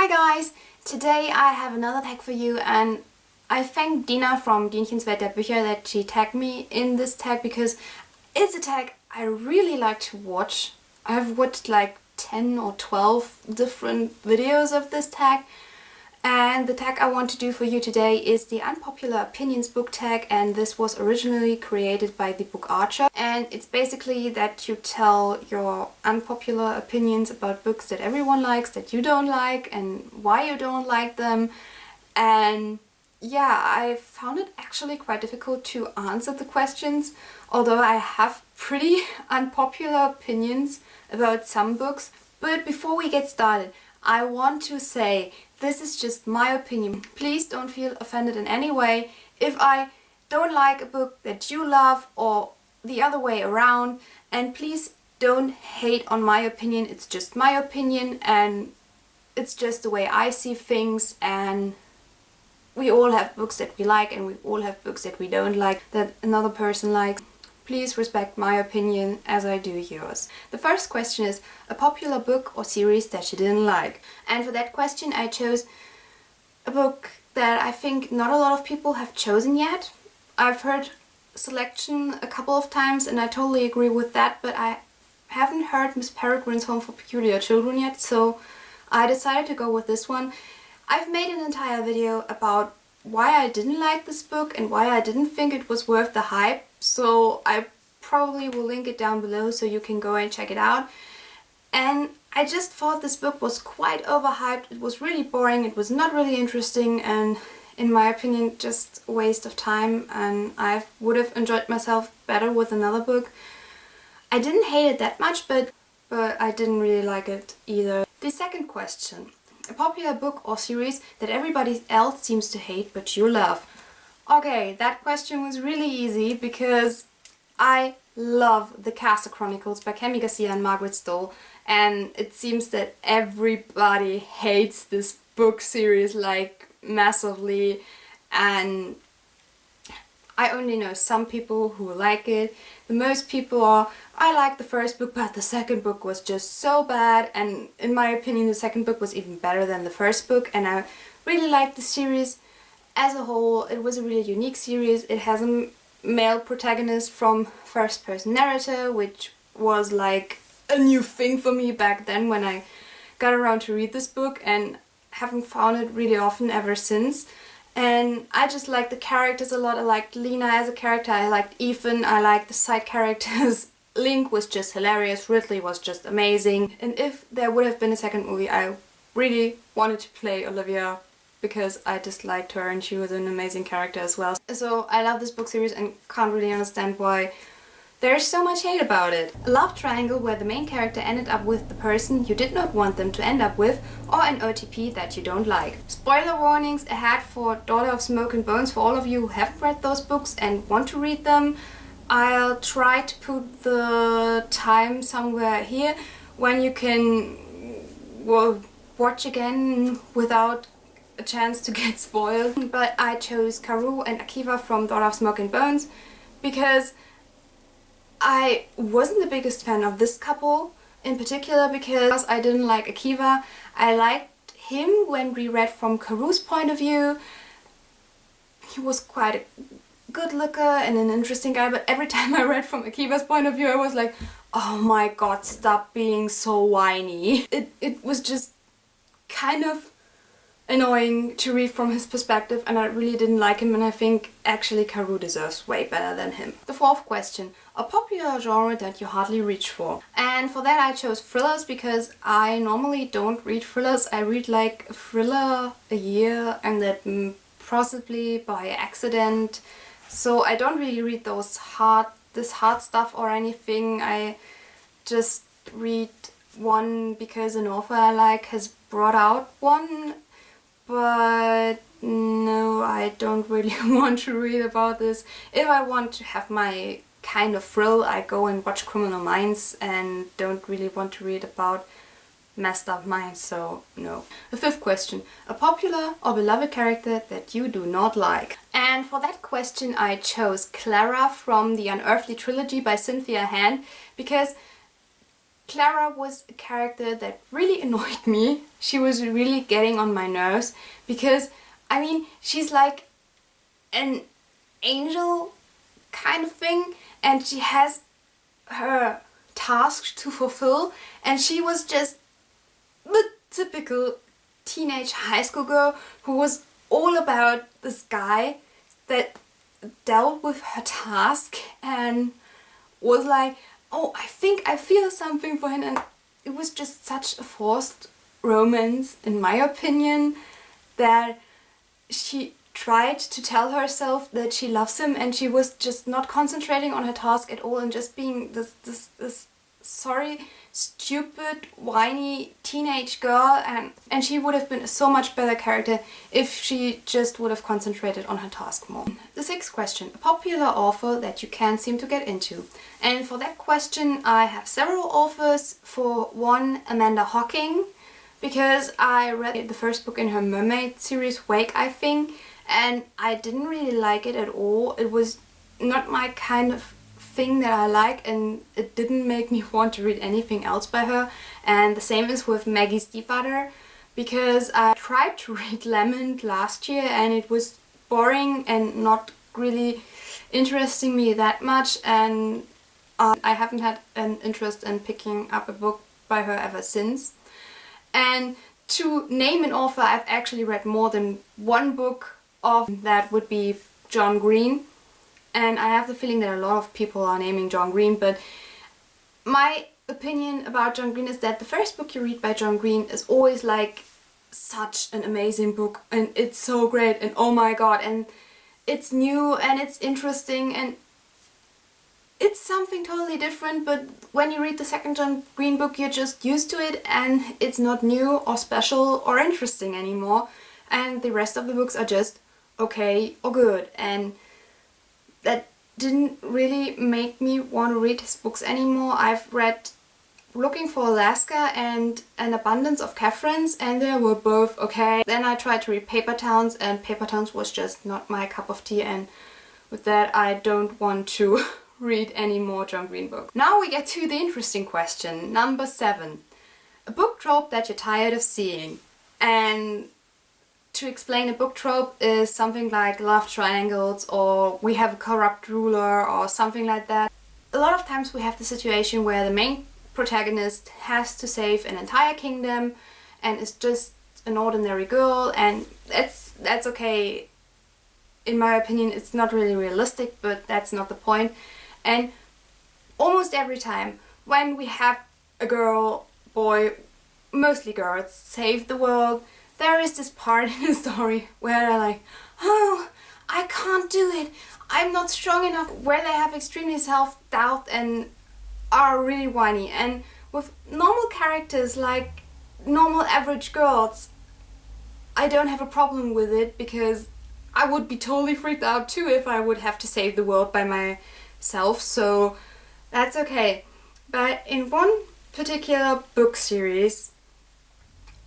Hi guys! Today I have another tag for you, and I thank Dina from Dinchen's Welt, Bücher that she tagged me in this tag because it's a tag I really like to watch. I've watched like 10 or 12 different videos of this tag, and the tag I want to do for you today is the Unpopular Opinions Book TAG, and this was originally created by TheBookArcher, and it's basically that you tell your unpopular opinions about books that everyone likes, that you don't like, and why you don't like them. And yeah, I found it actually quite difficult to answer the questions, although I have pretty unpopular opinions about some books. But before we get started, I want to say this is just my opinion. Please don't feel offended in any way if I don't like a book that you love or the other way around, and please don't hate on my opinion. It's just my opinion and it's just the way I see things, and we all have books that we like and we all have books that we don't like, that another person likes. Please respect my opinion as I do yours. The first question is a popular book or series that you didn't like. And for that question I chose a book that I think not a lot of people have chosen yet. I've heard selection a couple of times and I totally agree with that, but I haven't heard Miss Peregrine's Home for Peculiar Children yet, so I decided to go with this one. I've made an entire video about why I didn't like this book and why I didn't think it was worth the hype, so I probably will link it down below so you can go and check it out. And I just thought this book was quite overhyped. It was really boring, it was not really interesting, and in my opinion just a waste of time, and I would have enjoyed myself better with another book. I didn't hate it that much, but I didn't really like it either. The second question. A popular book or series that everybody else seems to hate but you love. Okay, that question was really easy because I love The Castle Chronicles by Kemi Garcia and Margaret Stoll, and it seems that everybody hates this book series like massively, and I only know some people who like it. The most people are, I like the first book but the second book was just so bad, and in my opinion the second book was even better than the first book, and I really liked the series as a whole. It was a really unique series. It has a male protagonist from first person narrator, which was like a new thing for me back then when I got around to read this book, and haven't found it really often ever since. And I just liked the characters a lot. I liked Lena as a character, I liked Ethan, I liked the side characters. Link was just hilarious, Ridley was just amazing, and if there would have been a second movie I really wanted to play Olivia because I just liked her and she was an amazing character as well. So I love this book series and can't really understand why there's so much hate about it. A love triangle where the main character ended up with the person you did not want them to end up with, or an OTP that you don't like. Spoiler warnings ahead for Daughter of Smoke and Bones for all of you who haven't read those books and want to read them. I'll try to put the time somewhere here when you can watch again without a chance to get spoiled. But I chose Karu and Akiva from Daughter of Smoke and Bones because I wasn't the biggest fan of this couple in particular, because I didn't like Akiva. I liked him when we read from Karu's point of view. He was quite a good looker and an interesting guy, but every time I read from Akiva's point of view I was like, oh my god, stop being so whiny. It was just kind of annoying to read from his perspective, and I really didn't like him, and I think actually Karu deserves way better than him. The fourth question. A popular genre that you hardly reach for. And for that I chose thrillers because I normally don't read thrillers. I read like a thriller a year, and that possibly by accident. So I don't really read this hard stuff or anything. I just read one because an author I like has brought out one. But no, I don't really want to read about this. If I want to have my kind of thrill, I go and watch Criminal Minds, and don't really want to read about messed up minds, so no. The fifth question. A popular or beloved character that you do not like. And for that question I chose Clara from the Unearthly trilogy by Cynthia Hand, because Clara was a character that really annoyed me. She was really getting on my nerves because, I mean, she's like an angel kind of thing, and she has her tasks to fulfill, and she was just the typical teenage high school girl who was all about this guy that dealt with her task and was like, oh, I think I feel something for him, and it was just such a forced romance, in my opinion, that she tried to tell herself that she loves him, and she was just not concentrating on her task at all and just being this sorry, stupid, whiny teenage girl, and she would have been a so much better character if she just would have concentrated on her task more. The sixth question, a popular author that you can't seem to get into. And for that question I have several authors. For one, Amanda Hocking, because I read the first book in her mermaid series, Wake, I think, and I didn't really like it at all. It was not my kind of thing that I like, and it didn't make me want to read anything else by her. And the same is with Maggie Stiefvater, because I tried to read Lemon last year and it was boring and not really interesting me that much, and I haven't had an interest in picking up a book by her ever since. And to name an author, I've actually read more than one book of, that would be John Green. And I have the feeling that a lot of people are naming John Green, but my opinion about John Green is that the first book you read by John Green is always like such an amazing book, and it's so great, and oh my god, and it's new and it's interesting and it's something totally different. But when you read the second John Green book, you're just used to it and it's not new or special or interesting anymore, and the rest of the books are just okay or good, and that didn't really make me want to read his books anymore. I've read Looking for Alaska and An Abundance of Catherines, and they were both okay. Then I tried to read Paper Towns, and Paper Towns was just not my cup of tea, and with that I don't want to read any more John Green books. Now we get to the interesting question, number 7. A book trope that you're tired of seeing. And to explain a book trope is something like love triangles, or we have a corrupt ruler, or something like that. A lot of times we have the situation where the main protagonist has to save an entire kingdom and is just an ordinary girl, and that's okay. In my opinion, it's not really realistic, but that's not the point. And almost every time when we have a girl, boy, mostly girls, save the world, there is this part in the story where they're like, oh, I can't do it, I'm not strong enough, where they have extremely self-doubt and are really whiny. And with normal characters like normal average girls, I don't have a problem with it, because I would be totally freaked out too if I would have to save the world by myself, so that's okay. But in one particular book series,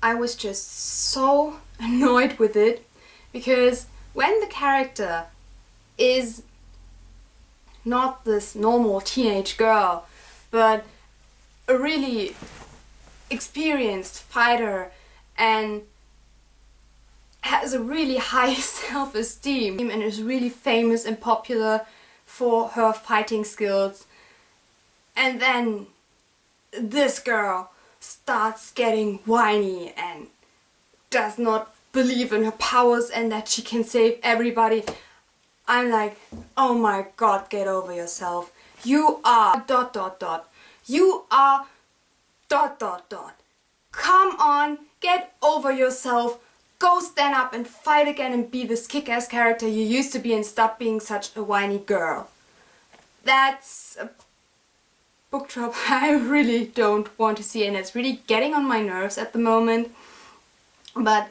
I was just so annoyed with it, because when the character is not this normal teenage girl, but a really experienced fighter and has a really high self-esteem and is really famous and popular for her fighting skills, and then this girl starts getting whiny and does not believe in her powers and that she can save everybody, I'm like, oh my god, get over yourself. You are ... You are ... Come on, get over yourself. Go stand up and fight again and be this kick-ass character you used to be, and stop being such a whiny girl. That's a book trope I really don't want to see, and it's really getting on my nerves at the moment. But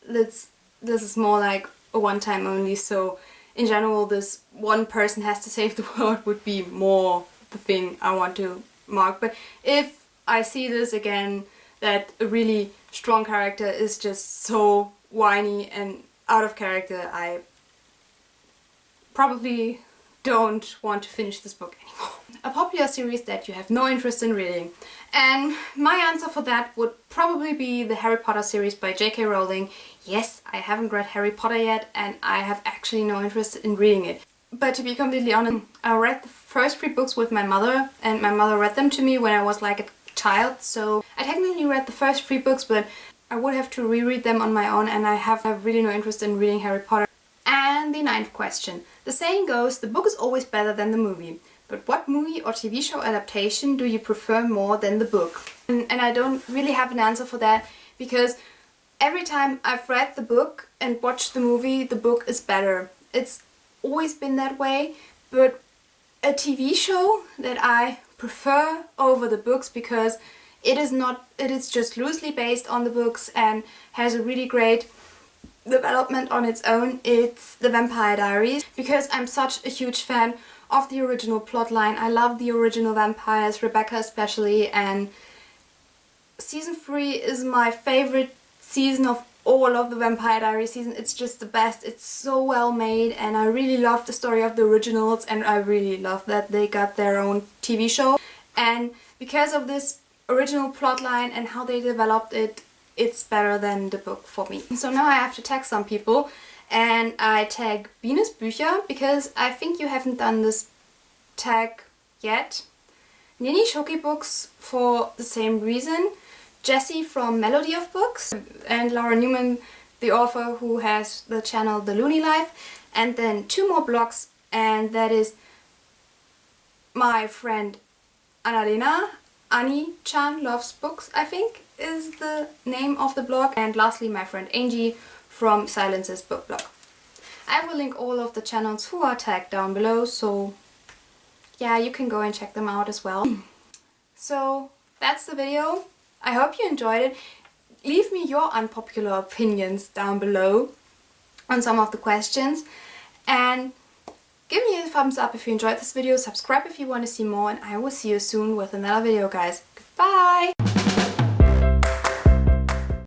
this is more like a one-time only, so in general this one person has to save the world would be more the thing I want to mark. But if I see this again, that a really strong character is just so whiny and out of character, I probably don't want to finish this book anymore. a popular series that you have no interest in reading. And my answer for that would probably be the Harry Potter series by J.K. Rowling. Yes, I haven't read Harry Potter yet and I have actually no interest in reading it. But to be completely honest, I read the first 3 books with my mother and my mother read them to me when I was like a child. So I technically read the first 3 books, but I would have to reread them on my own and I have really no interest in reading Harry Potter. And the 9th question. The saying goes, the book is always better than the movie. But what movie or TV show adaptation do you prefer more than the book? And I don't really have an answer for that because every time I've read the book and watched the movie, the book is better. It's always been that way, but a TV show that I prefer over the books because it is just loosely based on the books and has a really great development on its own. It's The Vampire Diaries, because I'm such a huge fan of the original plotline. I love the original vampires, Rebecca especially, and season 3 is my favorite season of all of the Vampire Diaries season. It's just the best. It's so well made and I really love the story of the originals and I really love that they got their own TV show. And because of this original plotline and how they developed it, it's better than the book for me. So now I have to tag some people. And I tag Bines Bücher because I think you haven't done this tag yet. Nini Shoki Books for the same reason. Jessie from Melody of Books. And Laura Newman, the author who has the channel The Loony Life. And then 2 more blogs, and that is my friend Annalena. Annie-chan Loves Books, I think, is the name of the blog. And lastly, my friend Angie from Silence's book blog. I will link all of the channels who are tagged down below, so yeah, you can go and check them out as well. So that's the video. I hope you enjoyed it. Leave me your unpopular opinions down below on some of the questions and give me a thumbs up if you enjoyed this video, subscribe if you want to see more, and I will see you soon with another video, guys. Goodbye!